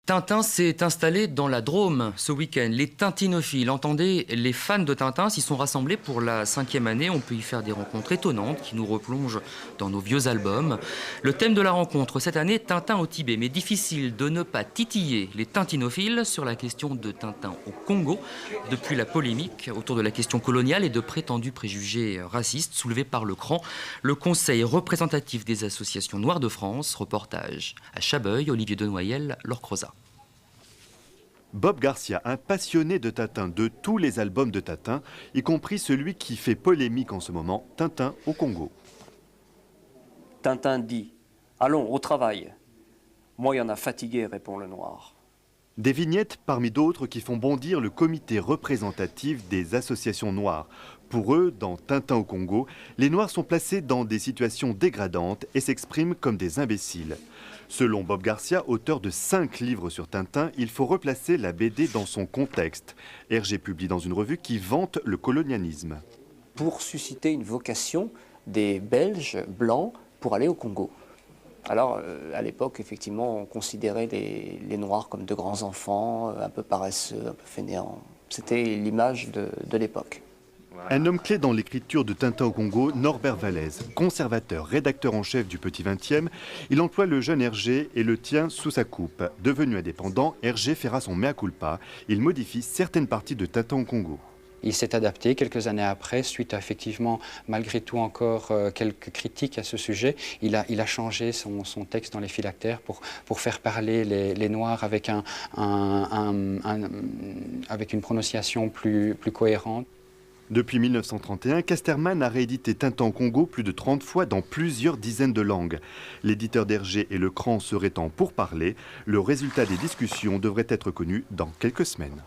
Tintin s'est installé dans la Drôme ce week-end. Les tintinophiles, entendez, les fans de Tintin s'y sont rassemblés pour la 5e année. On peut y faire des rencontres étonnantes qui nous replongent dans nos vieux albums. Le thème de la rencontre cette année, Tintin au Tibet. Mais difficile de ne pas titiller les tintinophiles sur la question de Tintin au Congo, depuis la polémique autour de la question coloniale et de prétendus préjugés racistes soulevés par le CRAN, le Conseil représentatif des associations noires de France. Reportage à Chabeuil, Olivier Denoyel, Laure Crozat. Bob Garcia, un passionné de Tintin, de tous les albums de Tintin, y compris celui qui fait polémique en ce moment, Tintin au Congo. Tintin dit « Allons, au travail ». « Moi, il y en a fatigué », répond le noir. Des vignettes parmi d'autres qui font bondir le comité représentatif des associations noires. Pour eux, dans Tintin au Congo, les Noirs sont placés dans des situations dégradantes et s'expriment comme des imbéciles. Selon Bob Garcia, auteur de 5 livres sur Tintin, il faut replacer la BD dans son contexte. Hergé publie dans une revue qui vante le colonialisme. Pour susciter une vocation des Belges blancs pour aller au Congo. Alors, à l'époque, effectivement, on considérait les Noirs comme de grands enfants, un peu paresseux, un peu fainéants. C'était l'image de l'époque. Un homme clé dans l'écriture de Tintin au Congo, Norbert Vallès, conservateur, rédacteur en chef du Petit 20e, il emploie le jeune Hergé et le tient sous sa coupe. Devenu indépendant, Hergé fera son mea culpa. Il modifie certaines parties de Tintin au Congo. Il s'est adapté quelques années après, suite à effectivement, malgré tout encore quelques critiques à ce sujet. Il a changé son texte dans les phylactères pour faire parler les Noirs avec, avec une prononciation plus cohérente. Depuis 1931, Casterman a réédité Tintin au Congo plus de 30 fois dans plusieurs dizaines de langues. L'éditeur d'Hergé et le CRAN seraient en pourparlers. Le résultat des discussions devrait être connu dans quelques semaines.